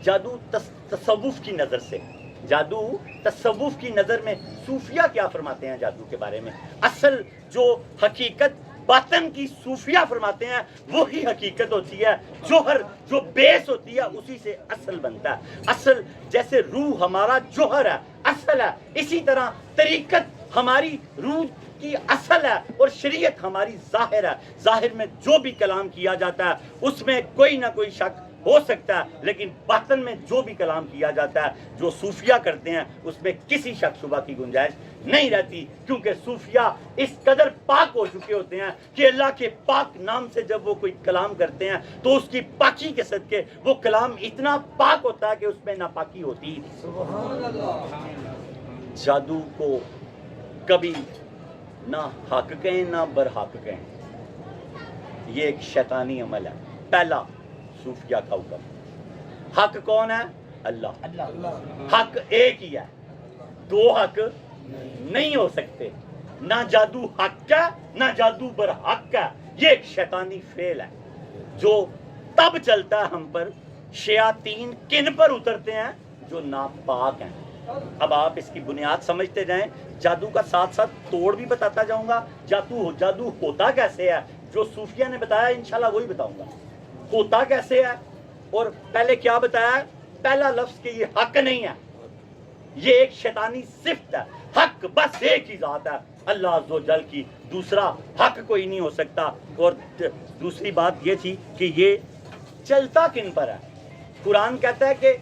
जादू तसव्वुफ की नज़र से, जादू तसव्वुफ की नज़र में सूफिया क्या फरमाते हैं जादू के बारे में, असल जो हकीकत बातन की सूफिया फरमाते हैं वही हकीकत होती है, जोहर जो बेस होती है उसी से असल बनता है। असल जैसे रूह हमारा जोहर है, असल है, इसी तरह तरीकत हमारी रूह की असल है और शरीयत हमारी जाहिर है। जाहिर में जो भी कलाम किया जाता है उसमें कोई ना कोई शक हो सकता है, लेकिन बातन में जो भी कलाम किया जाता है, जो सूफिया करते हैं, उसमें किसी शक शुबा की गुंजाइश नहीं रहती, क्योंकि सूफिया इस कदर पाक हो चुके होते हैं कि अल्लाह के पाक नाम से जब वो कोई कलाम करते हैं तो उसकी पाकी के सदके वो कलाम इतना पाक होता है कि उसमें नापाकी होती ही नहीं। जादू को कभी ना हक कहें ना बरहक कहें, ये एक शैतानी अमल है। पहला सूफिया का हुक्म, हक कौन है? अल्लाह। हक एक ही है, दो हक नहीं हो सकते। ना जादू हक का ना जादू बरहक का, ये एक शैतानी फेल है जो तब चलता है हम पर, शयातीन किन पर उतरते हैं? जो नापाक हैं। अब आप इसकी बुनियाद समझते जाएं, जादू का साथ साथ तोड़ भी बताता जाऊंगा। जादू होता कैसे है, जो सूफिया ने बताया इंशाल्लाह वही बताऊंगा होता कैसे है। और पहले क्या बताया? पहला लफ्ज कि ये हक नहीं है, ये एक शैतानी सिफ्त है। हक बस एक ही जात है, अल्लाह अज़्ज़ व जल की, दूसरा हक कोई नहीं हो सकता। और दूसरी बात ये थी कि ये चलता किन पर है? कुरान कहता है कि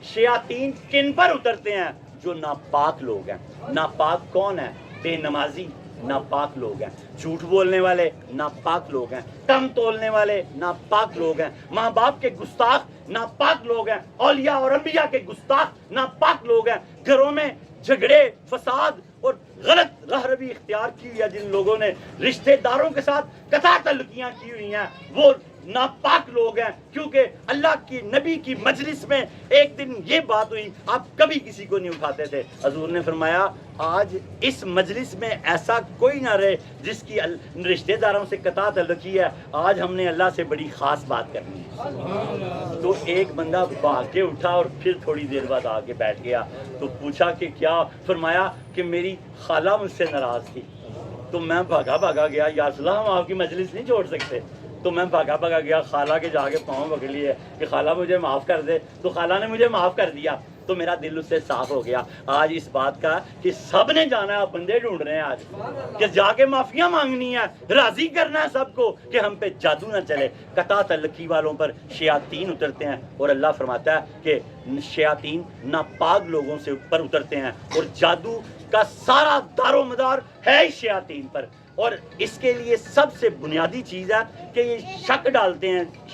शयातीन किन पर उतरते हैं? जो नापाक लोग हैं। नापाक कौन है? बेनमाजी नापाक लोग हैं, झूठ बोलने वाले नापाक लोग हैं, कम तोलने वाले नापाक लोग हैं, माँ बाप के गुस्ताख नापाक लोग हैं, औलिया और अंबिया के गुस्ताख नापाक लोग हैं। घरों में झगड़े, फसाद और गलत रहरवी इख्तियार की है जिन लोगों ने रिश्तेदारों के साथ कथा तल्लुकियां की हुई हैं, वो नापाक लोग हैं। क्योंकि अल्लाह की नबी की मजलिस में एक दिन ये बात हुई, आप कभी किसी को नहीं उठाते थे। हजूर ने फरमाया आज इस मजलिस में ऐसा कोई ना रहे जिसकी रिश्तेदारों से कता तल्लुकी है, आज हमने अल्लाह से बड़ी खास बात करनी है। तो एक बंदा भाग के उठा और फिर थोड़ी देर बाद आके बैठ गया। तो पूछा कि क्या? फरमाया कि मेरी खाला मुझसे नाराज थी। तो मैं भागा भागा गया, या रसूलल्लाह हम आपकी मजलिस नहीं छोड़ सकते। तो मैं भागा भागा गया, खाला के जाके पाँव पकड़ लिए कि खाला मुझे माफ़ कर दे। तो खाला ने मुझे माफ़ कर दिया, तो मेरा दिल उससे साफ हो गया। आज इस बात का कि सब ने जाना है, बंदे ढूंढ रहे हैं आज कि जाके माफिया मांगनी है, राजी करना है सबको कि हम पे जादू ना चले। कता तल्लकी वालों पर शयातीन उतरते हैं और अल्लाह फरमाता है कि शयातीन नापाक लोगों से ऊपर उतरते हैं और जादू का सारा दारो मदार है ही शयातीन पर। और इसके लिए सबसे बुनियादी चीज़ है कि ये शक डालते हैं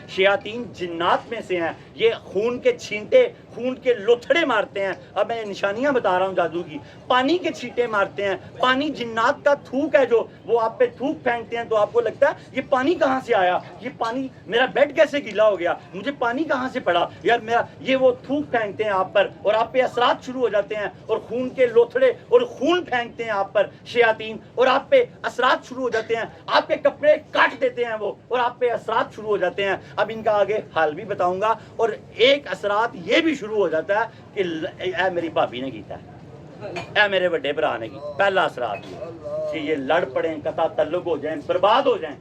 शयातीन जिन्नात में से हैं। ये खून के छींटे, खून के लोथड़े मारते हैं। अब मैं निशानियां बता रहा हूँ जादू की। पानी के छींटे मारते हैं, पानी जिन्नात का थूक है, जो वो आप पे थूक फेंकते हैं तो आपको लगता है ये पानी कहाँ से आया, ये पानी, मेरा बेड कैसे गीला हो गया, मुझे पानी कहाँ से पड़ा यार मेरा, ये वो थूक फेंकते हैं आप पर और आप पे असरात शुरू हो जाते हैं और खून के लोथड़े और खून फेंकते हैं आप पर शयातीन और आप पे असरात शुरू हो जाते हैं, आपके कपड़े काट देते हैं वो और आप पे असरात शुरू हो जाते हैं। अब इनका आगे हाल भी बताऊंगा। और एक असरात ये भी शुरू हो जाता है कि ऐ मेरी भाभी ने कीता है, ऐ मेरे बड़े भरा ने की। पहला असरात कि ये लड़ पड़े, कता तल्लुक हो जाएं, बर्बाद हो जाएं,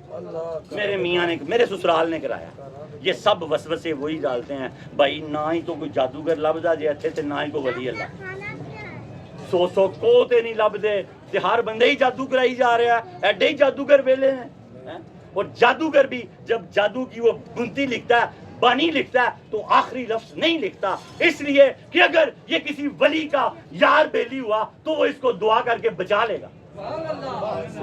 मेरे मियाँ ने, मेरे ससुराल ने कराया। ये सब वसवसे वही डालते हैं भाई, ना ही तो कोई जादूगर लभदा जे अच्छे ते ना ही कोई वली अल्लाह। सौ को ते नहीं लभदे ते हर बंदे ही जादू कराई जा रहा है, एडे ही जादूगर वेले हैं। और जादूगर भी जब जादू की वो बुनती लिखता है, बानी लिखता है, तो आखिरी लफ्ज नहीं लिखता, इसलिए कि अगर ये किसी वली का यार बेली हुआ तो वो इसको दुआ करके बचा लेगा।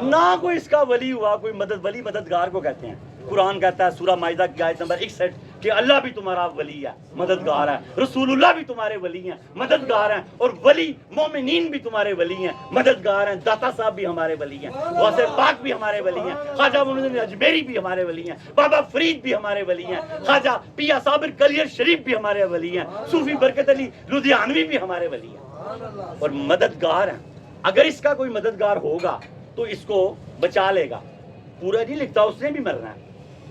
ना कोई इसका वली हुआ, कोई वली मददगार को कहते हैं। कुरान कहता है सूरह माइदा की आयत नंबर 61 कि अल्लाह भी तुम्हारा वली है, मददगार है, रसूलुल्लाह भी तुम्हारे वली हैं, मददगार हैं, और वली मोमिनीन भी तुम्हारे वली हैं, मददगार हैं। दाता साहब भी हमारे वली हैं, गौसे पाक भी हमारे वली हैं, ख्वाजा मुइनुद्दीन अजमेरी भी हमारे वली हैं, बाबा फरीद भी हमारे वली हैं, ख्वाजा पिया साबिर कलियर शरीफ भी हमारे वली हैं, सूफी बरकत अली लुधियानवी भी हमारे वली हैं और मददगार हैं। अगर इसका कोई मददगार होगा तो इसको बचा लेगा। पूरा नहीं लिखता, उसने भी मरना है।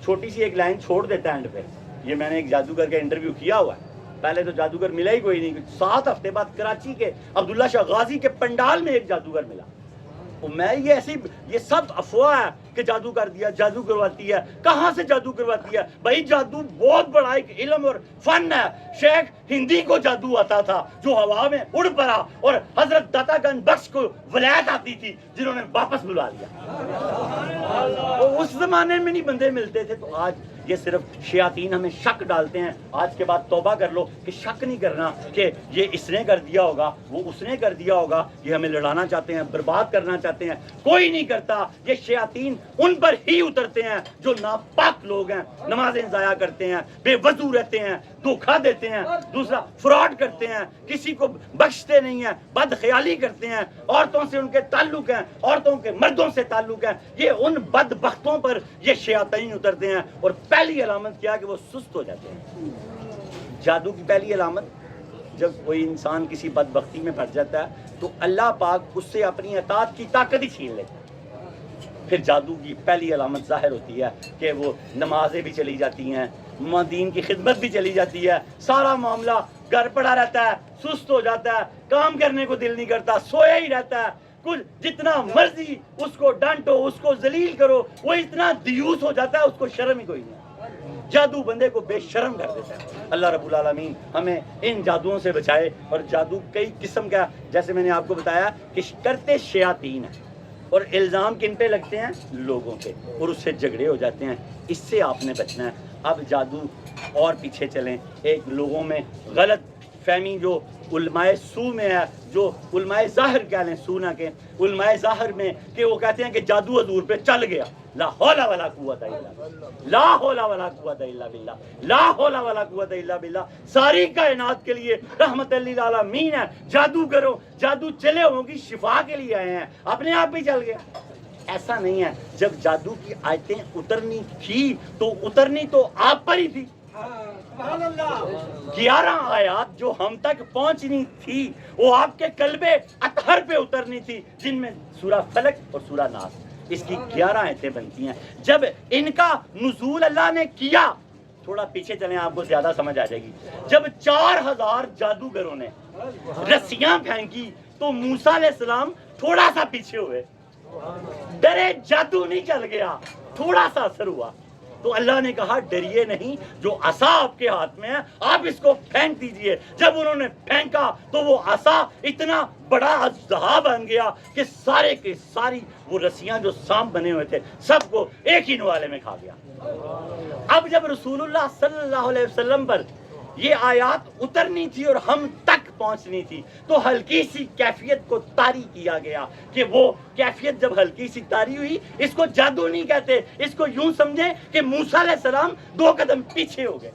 छोटी सी एक लाइन छोड़ देता है एंड पे। ये मैंने एक जादूगर का इंटरव्यू किया हुआ है, پہلے تو جادوگر ملا ہی کوئی نہیں. 7 ہفتے بعد کراچی کے عبداللہ شاہ غازی کے پنڈال میں ایک جادوگر ملا. میں یہ سب افواہ ہے کہ جادو کر دیا، جادو کرواتی ہے. کہاں سے جادو کرواتی ہے بھائی؟ جادو بہت بڑا ایک علم اور فن ہے. شیخ ہندی کو جادو آتا تھا جو ہوا میں اڑ پڑا، اور حضرت داتا گنج بخش کو ولایت آتی تھی جنہوں نے واپس بلا لیا. اس زمانے میں نہیں بندے ملتے تھے. تو آج یہ صرف شیاطین ہمیں شک ڈالتے ہیں. آج کے بعد توبہ کر لو کہ شک نہیں کرنا کہ یہ اس نے کر دیا ہوگا، وہ اس نے کر دیا ہوگا. یہ ہمیں لڑانا چاہتے ہیں، برباد کرنا چاہتے ہیں. کوئی نہیں کرتا. یہ شیاطین ان پر ہی اترتے ہیں جو ناپاک لوگ ہیں، نمازیں ضائع کرتے ہیں، بے وضو رہتے ہیں، دھوکہ دیتے ہیں، دوسرا فراڈ کرتے ہیں، کسی کو بخشتے نہیں ہیں، بد خیالی کرتے ہیں، عورتوں سے ان کے تعلق ہیں، عورتوں کے مردوں سے تعلق ہیں. یہ ان بدبختوں پر یہ شیاطین اترتے ہیں. اور پہلی علامت کیا کہ وہ سست ہو جاتے ہیں. جادو کی پہلی علامت، جب کوئی انسان کسی بدبختی میں پڑ جاتا ہے تو اللہ پاک اس سے اپنی اطاعت کی طاقت ہی چھین لیتا ہے. پھر جادو کی پہلی علامت ظاہر ہوتی ہے کہ وہ نمازیں بھی چلی جاتی ہیں، دین کی خدمت بھی چلی جاتی ہے، سارا معاملہ گھر پڑا رہتا ہے، سست ہو جاتا ہے، کام کرنے کو دل نہیں کرتا، سویا ہی رہتا ہے. کچھ جتنا مرضی اس کو ڈانٹو، اس کو ذلیل کرو، وہ اتنا دیوس ہو جاتا ہے اس کو شرم ہی کوئی نہیں. جادو بندے کو بے شرم کر دیتا ہے. اللہ رب العالمین ہمیں ان جادوؤں سے بچائے. اور جادو کئی قسم کا، جیسے میں نے آپ کو بتایا کہ کرتے شیاطین ہیں، اور الزام کن پہ لگتے ہیں؟ لوگوں پہ، اور اس سے جھگڑے ہو جاتے ہیں. اس سے آپ نے بچنا ہے. اب جادو اور پیچھے چلیں. ایک لوگوں میں غلط فہمی جو علماء سو میں ہے، جو علماء ظاہر کہہ لیں، سو نہ کہ علماء ظاہر میں، کہ وہ کہتے ہیں کہ جادو حضور پہ چل گیا. لا حول ولا قوت الا باللہ، لا حول ولا قوت الا باللہ، لا حول ولا قوت الا باللہ. ساری کائنات کے لیے رحمت للعالمین ہے. جادو کرو، جادو چلے ہوں گی شفا کے لیے آئے ہیں، اپنے آپ ہی چل گیا. ایسا نہیں ہے. جب جادو کی آیتیں اترنی تھی تو اترنی تو آپ پر ہی تھی. 11 آیات جو ہم تک پہنچنی تھی وہ آپ کے قلب اطہر پہ اترنی تھی، جن میں سورہ فلق اور سورہ ناس، اس کی 11 آیتیں بنتی ہیں. جب ان کا نزول اللہ نے کیا، تھوڑا پیچھے چلیں آپ کو زیادہ سمجھ آ جائے گی. جب 4000 جادوگروں نے رسیاں پھینکی تو موسیٰ علیہ السلام تھوڑا سا پیچھے ہوئے. ڈرے جادو نہیں چل گیا، تھوڑا سا اثر ہوا. تو اللہ نے کہا ڈریے نہیں، جو عصا آپ کے ہاتھ میں ہے آپ اس کو پھینک دیجئے. جب انہوں نے پھینکا تو وہ عصا اتنا بڑا اژدہا بن گیا کہ سارے کے ساری وہ رسیاں جو سانپ بنے ہوئے تھے سب کو ایک ہی نوالے میں کھا گیا. اب جب رسول اللہ صلی اللہ علیہ وسلم پر یہ آیات اترنی تھی اور ہم تک پہنچنی تھی تو ہلکی سی کیفیت کو طاری کیا گیا. کہ وہ کیفیت جب ہلکی سی طاری ہوئی، اس کو جادو نہیں کہتے، اس کو یوں سمجھیں کہ موسیٰ علیہ السلام 2 قدم پیچھے ہو گئے.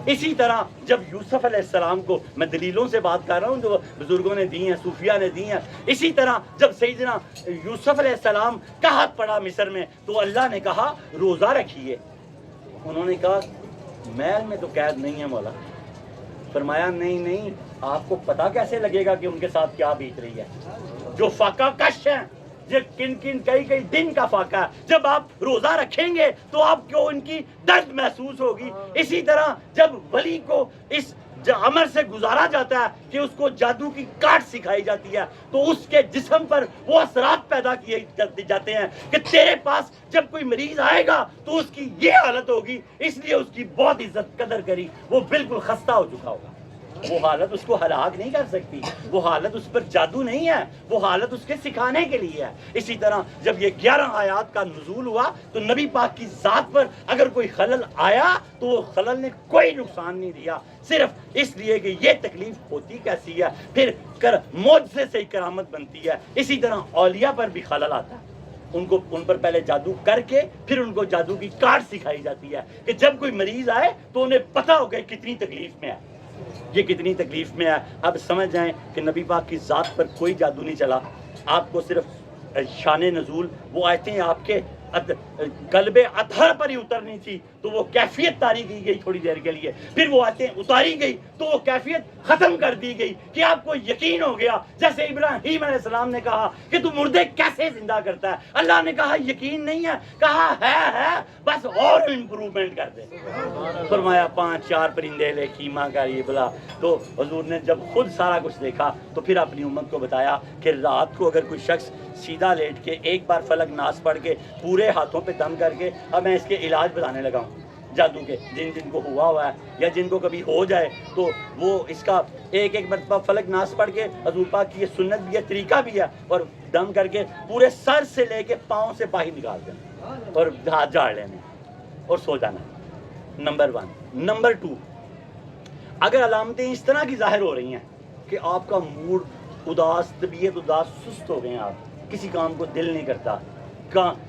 اسی طرح جب یوسف علیہ السلام کو، میں دلیلوں سے بات کر رہا ہوں جو بزرگوں نے دی ہیں، صوفیاء نے دی ہیں، اسی طرح جب سیدنا یوسف علیہ السلام کا ہاتھ پڑا مصر میں تو اللہ نے کہا روزہ رکھیے. انہوں نے کہا محل میں تو قید نہیں ہے مولا. فرمایا نہیں، آپ کو پتا کیسے لگے گا کہ ان کے ساتھ کیا بیت رہی ہے؟ جو فاقہ کش ہیں، کئی دن کا فاقہ ہے، جب آپ روزہ رکھیں گے تو آپ کو ان کی درد محسوس ہوگی. اسی طرح جب ولی کو اس عمر سے گزارا جاتا ہے کہ اس کو جادو کی کاٹ سکھائی جاتی ہے تو اس کے جسم پر وہ اثرات پیدا کیے جاتے ہیں کہ تیرے پاس جب کوئی مریض آئے گا تو اس کی یہ حالت ہوگی، اس لیے اس کی بہت عزت قدر کری. وہ بالکل خستہ ہو چکا ہوگا. وہ حالت اس کو ہلاک نہیں کر سکتی، وہ حالت اس پر جادو نہیں ہے، وہ حالت اس کے سکھانے کے لیے ہے. اسی طرح جب یہ 11 آیات کا نزول ہوا تو نبی پاک کی ذات پر اگر کوئی خلل آیا تو وہ خلل نے کوئی نقصان نہیں دیا، صرف اس لیے کہ یہ تکلیف ہوتی کیسی ہے، پھر معجزے سے ہی کرامت بنتی ہے. اسی طرح اولیاء پر بھی خلل آتا ہے، ان پر پہلے جادو کر کے پھر ان کو جادو کی کاٹ سکھائی جاتی ہے کہ جب کوئی مریض آئے تو انہیں پتہ ہو گیا کتنی تکلیف میں ہے، یہ کتنی تکلیف میں ہے. اب سمجھ جائیں کہ نبی پاک کی ذات پر کوئی جادو نہیں چلا. آپ کو صرف شان نزول وہ آیتیں آپ کے कल्बे अतहर पर ही उतरनी थी तो वो कैफियत तारी की गई थोड़ी देर के लिए, फिर वो आते उतारी गई तो वो कैफियत खत्म कर दी गई कि आपको यकीन हो गया। जैसे इब्राहीम अलैहिस्सलाम ने कहा कि तू मुर्दे कैसे जिंदा करता है, अल्लाह ने कहा यकीन नहीं है, कहा है बस और इम्प्रूवमेंट कर दे। फरमाया 5-4 परिंदे ले कीमा का ये बोला। तो हुजूर ने जब खुद सारा कुछ देखा तो फिर अपनी उम्मत को बताया कि रात को अगर कोई शख्स सीधा लेट के एक बार फलक नास पढ़ के पूरे हाथों पे दम करके, अब मैं इसके इलाज बताने लगा हूँ जादू के, जिनको हुआ है या जिनको कभी हो जाए तो वो इसका एक मरतबा फलक नास पढ़ के, हजूर पाक की ये सुन्नत भी है, तरीका भी है, और दम करके पूरे सर से लेके पाँव से बाहर निकाल देना और हाथ झाड़ लेने और सो जाना। नंबर 1। नंबर 2, अगर अलामतें इस तरह की जाहिर हो रही हैं कि आपका मूड उदास, तबीयत उदास, सुस्त हो गए हैं, आप किसी काम को दिल नहीं करता,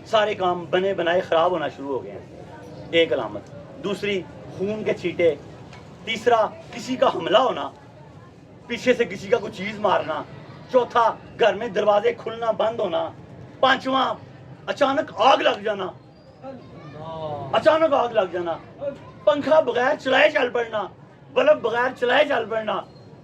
सारे काम बने बनाए ख़राब होना शुरू हो गए हैं, एक अलामत। दूसरी, खून के छींटे। तीसरा, किसी का हमला होना, पीछे से किसी का कोई चीज़ मारना। चौथा, घर में दरवाजे खुलना बंद होना। पांचवा, अचानक आग लग जाना, अचानक आग लग जाना। पंखा बगैर चलाए चल पड़ना, बल्ब बगैर चलाए चल पड़ना।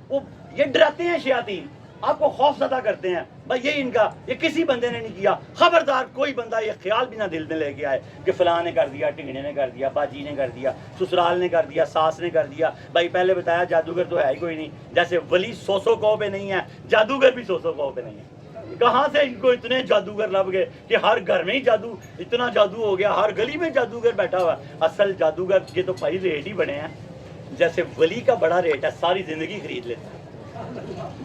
वो ये डराते हैं शयातीन, आपको खौफ ज़दा करते हैं, भाई ये इनका, ये किसी बंदे ने नहीं किया। खबरदार कोई बंदा ये ख्याल भी ना दिल में लेके आए कि फलां ने कर दिया, टिंगने ने कर दिया, बाजी ने कर दिया, ससुराल ने कर दिया, सास ने कर दिया। भाई पहले बताया जादूगर तो है ही कोई नहीं, जैसे वली 100 कौ पे नहीं है, जादूगर भी 100 कौ पे नहीं है। कहाँ से इनको इतने जादूगर लग गए कि हर घर में ही जादू, इतना जादू हो गया, हर गली में जादूगर बैठा हुआ। असल जादूगर ये तो भाई रेट ही बने हैं, जैसे वली का बड़ा रेट है, सारी जिंदगी खरीद लेता है।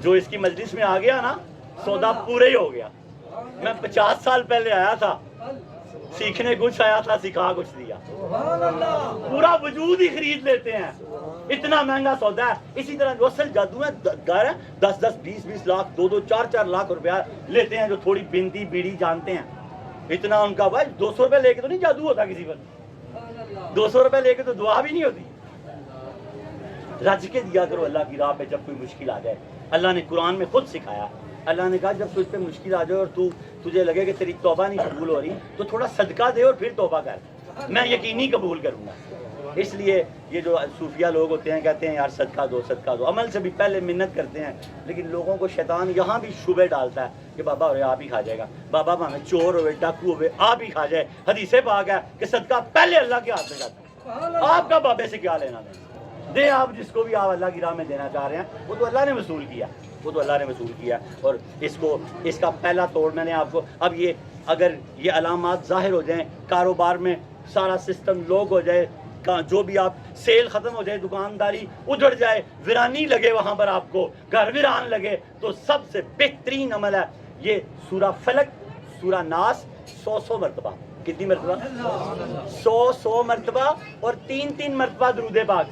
जो इसकी मजलिस में आ गया ना, सौदा पूरे ही हो गया। मैं 50 साल पहले आया था, सीखने कुछ आया था, सिखा कुछ दिया। पूरा वजूद ही खरीद लेते हैं, इतना महंगा सौदा है। इसी तरह जो असल जादू है, 10-10, 20-20 लाख, 2-2, 4-4 लाख रुपया लेते हैं जो थोड़ी बिनती बीड़ी जानते हैं। इतना उनका, भाई 200 रुपये लेके तो नहीं जादू होता किसी पर, 200 रुपये लेके तो दुआ भी नहीं होती। रज के दिया करो अल्लाह की राह पे जब कोई मुश्किल आ जाए। अल्लाह ने कुरान में खुद सिखाया, अल्लाह ने कहा जब तुझ पे मुश्किल आ जाए और तुझे लगे कि तेरी तौबा नहीं कबूल हो रही, तो थोड़ा सदका दे और फिर तौबा कर, मैं यकीनी कबूल करूँगा। इसलिए ये जो सूफिया लोग होते हैं, कहते हैं यार सदका दो, सदका दो, अमल से भी पहले मिन्नत करते हैं, लेकिन लोगों को शैतान यहाँ भी शुबे डालता है कि बाबा हो आप ही खा जाएगा, बाबा भाਵੇਂ चोर हो, डाकू हो, आप ही खा जाए। हदीसे पाक है कि सदका पहले अल्लाह के हाथ में जाता है, आपका बाबे से क्या लेना देना। दे आप जिसको भी आप अल्लाह की राह में देना चाह रहे हैं, वो तो अल्लाह ने वसूल किया, वो तो अल्लाह ने वसूल किया। और इसका पहला तोड़ मैंने आपको, अब ये अगर ये अलामात ज़ाहिर हो जाएं, कारोबार में सारा सिस्टम लॉक हो जाए, जो भी आप सेल ख़त्म हो जाए, दुकानदारी उजड़ जाए, वीरानी लगे वहाँ पर, आपको घर वीरान लगे, तो सबसे बेहतरीन अमल है ये सूरा फलक, सूरा नास 100 मरतबा। कितनी मरतबा? 100 मरतबा और 3 मरतबा दुरूद पाक,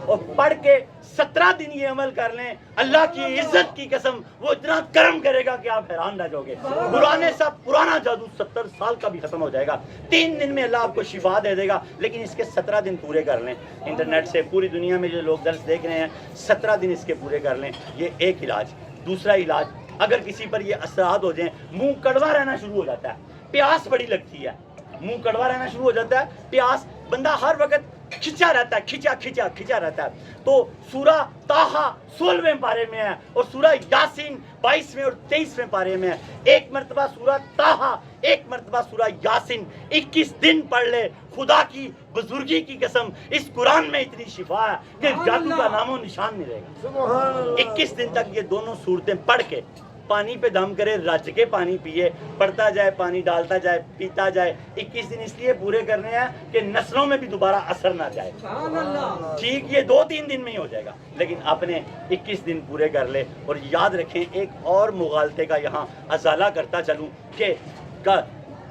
और पढ़ के 17 दिन ये अमल कर लें, अल्लाह की इज्जत की कसम वो इतना करम करेगा कि आप हैरान रह जाओगे। पुराना जादू 70 साल का भी खत्म हो जाएगा। 3 दिन में अल्लाह आपको शिफा दे देगा, लेकिन इसके 17 दिन पूरे कर लें। इंटरनेट से पूरी दुनिया में जो लोग दर्स देख रहे हैं, 17 दिन इसके पूरे कर लें। ये एक इलाज। दूसरा इलाज, अगर किसी पर ये असरात हो जाए, मुंह कड़वा रहना शुरू हो जाता है, प्यास बड़ी लगती है, मुंह कड़वा रहना शुरू हो जाता है, प्यास, बंदा हर वक्त खिंचा रहता है, खिंचा रहता है, तो सूरा ताहा 16वें पारे में है और सूरा यासीन 22वें और 23वें पारे में है। एक मरतबा सूरा ताहा, एक मरतबा सूरा यासीन 21 दिन पढ़ ले, खुदा की बुजुर्गी की कसम, इस कुरान में इतनी शिफा है कि जादू का नामो निशान नहीं रहेगा। 21 दिन तक ये दोनों सूरतें पढ़ के पानी पे दम करे, रज के पानी पिए, पड़ता जाए, पानी डालता जाए, पीता जाए। 21 दिन इसलिए पूरे करने हैं कि नस्लों में भी दोबारा असर ना जाए। ठीक, ये 2-3 दिन में ही हो जाएगा, लेकिन आपने 21 दिन पूरे कर ले। और याद रखें, एक और मुगालते का यहाँ अजाला करता चलूँ कि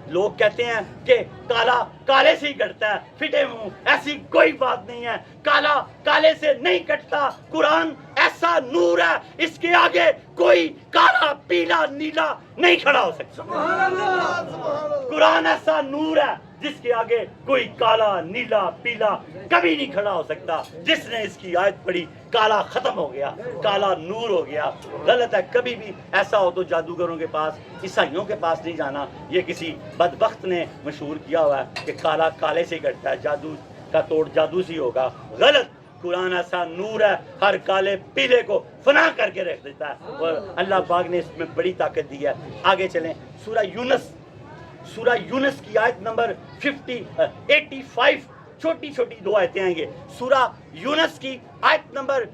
लोग कहते हैं कि काला काले से ही कटता है, फिटे मुंह, ऐसी कोई बात नहीं है। काला काले से नहीं कटता, कुरान ऐसा ایسا نور ہے اس کے آگے کوئی کالا پیلا نیلا نہیں کھڑا ہو سکتا. قرآن ایسا نور ہے جس کے آگے کوئی کالا نیلا پیلا کبھی نہیں کھڑا ہو سکتا. جس نے اس کی آیت پڑھی کالا ختم ہو گیا, کالا نور ہو گیا. غلط ہے. کبھی بھی ایسا ہو تو جادوگروں کے پاس, عیسائیوں کے پاس نہیں جانا. یہ کسی بدبخت نے مشہور کیا ہوا ہے کہ کالا کالے سے کٹتا ہے, جادو کا توڑ جادو سے ہوگا. غلط. قرآن ایسا نور ہے ہر کالے پیلے کو فنا کر کے رکھ دیتا ہے, اور اللہ پاک نے اس میں بڑی طاقت دی ہے. آگے چلیں. سورہ یونس کی آیت نمبر 85, چھوٹی چھوٹی 2 آیتیں آئیں گے. سورہ یونس کی آیت نمبر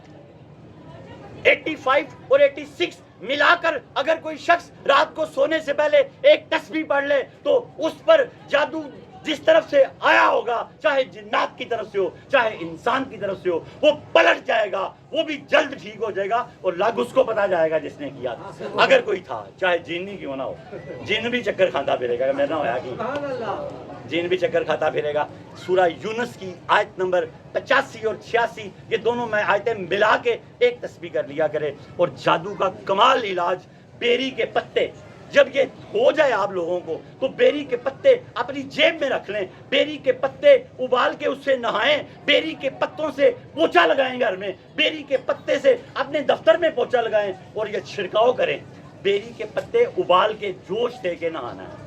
85 اور 86 ملا کر اگر کوئی شخص رات کو سونے سے پہلے ایک تسبیح پڑھ لے تو اس پر جادو جس طرف سے آیا ہوگا, چاہے جنات کی طرف سے ہو چاہے انسان کی طرف سے ہو, وہ پلٹ جائے گا, وہ بھی جلد ٹھیک ہو جائے گا, اور لگ اس کو پتا جائے گا جس نے کیا تھا. اگر کوئی تھا, چاہے جن کیوں نہ ہو, جن بھی چکر کھاتا پھرے گا. میں نہ ہویا کہ جن بھی چکر کھاتا پھرے گا. سورہ یونس کی آیت نمبر 85 اور 86 یہ دونوں میں آیتیں ملا کے ایک تسبیح کر لیا کرے. اور جادو کا کمال علاج بیری کے پتے, جب یہ ہو جائے آپ لوگوں کو تو بیری کے پتے اپنی جیب میں رکھ لیں, بیری کے پتے ابال کے اس سے نہائیں, بیری کے پتوں سے پوچھا لگائیں گھر میں, بیری کے پتے سے اپنے دفتر میں پوچھا لگائیں اور یہ چھڑکاؤ کریں. بیری کے پتے ابال کے جوش دے کے نہانا ہے.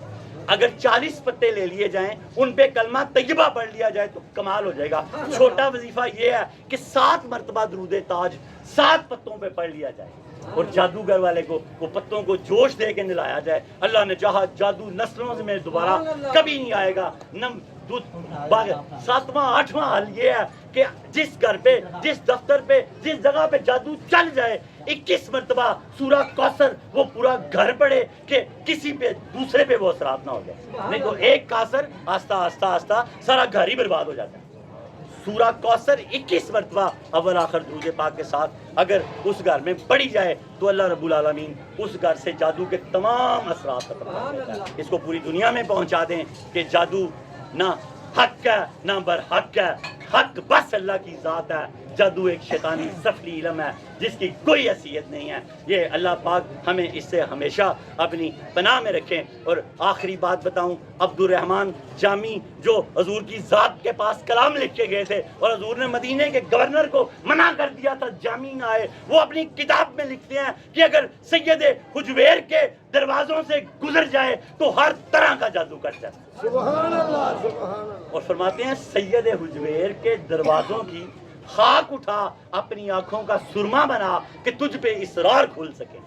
اگر 40 پتے لے لیے جائیں, ان پہ کلمہ طیبہ پڑھ لیا جائے تو کمال ہو جائے گا. چھوٹا وظیفہ یہ ہے کہ 7 مرتبہ درود تاج 7 پتوں پہ پڑھ لیا جائے, اور جادوگر والے کو وہ پتوں کو جوش دے کے نلایا جائے. اللہ نے چاہا جادو نسلوں میں دوبارہ کبھی نہیں آئے گا. 7واں 8واں حل یہ ہے کہ جس گھر پہ, جس دفتر پہ, جس جگہ پہ جادو چل جائے 21 مرتبہ سورہ کوثر وہ پورا گھر پڑے کہ کسی پہ دوسرے پہ وہ اثرات نہ ہو جائے. نہیں تو ایک کوثر آہستہ آہستہ آہستہ سارا گھر ہی برباد ہو جاتا ہے. سورہ کوثر 21 مرتبہ اول آخر درود پاک کے ساتھ اگر اس گھر میں پڑھی جائے تو اللہ رب العالمین اس گھر سے جادو کے تمام اثرات ختم کر دیتا ہے. اس کو پوری دنیا میں پہنچا دیں کہ جادو نہ حق ہے نہ برحق ہے, حق بس اللہ کی ذات ہے. جادو ایک شیطانی سفلی علم ہے جس کی کوئی حیثیت نہیں ہے. یہ اللہ پاک ہمیں اس سے ہمیشہ اپنی پناہ میں رکھیں. اور آخری بات بتاؤں, عبد الرحمن جامی جو حضور کی ذات کے پاس کلام لکھ کے گئے تھے اور حضور نے مدینے کے گورنر کو منع کر دیا تھا جامی نہ آئے, وہ اپنی کتاب میں لکھتے ہیں کہ اگر سید حجویر کے دروازوں سے گزر جائے تو ہر طرح کا جادو کٹ جاتا ہے. سبحان اللہ, سبحان اللہ. اور فرماتے ہیں سید حجویر کے دروازوں کی خاک اٹھا اپنی آنکھوں کا سرما بنا کہ تجھ پہ اسرار کھول سکے.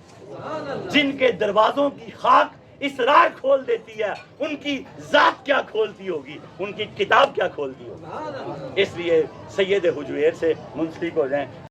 جن کے دروازوں کی خاک اسرار کھول دیتی ہے ان کی ذات کیا کھولتی ہوگی, ان کی کتاب کیا کھولتی ہوگی. اس لیے سید حجویر سے منسلک ہو جائیں.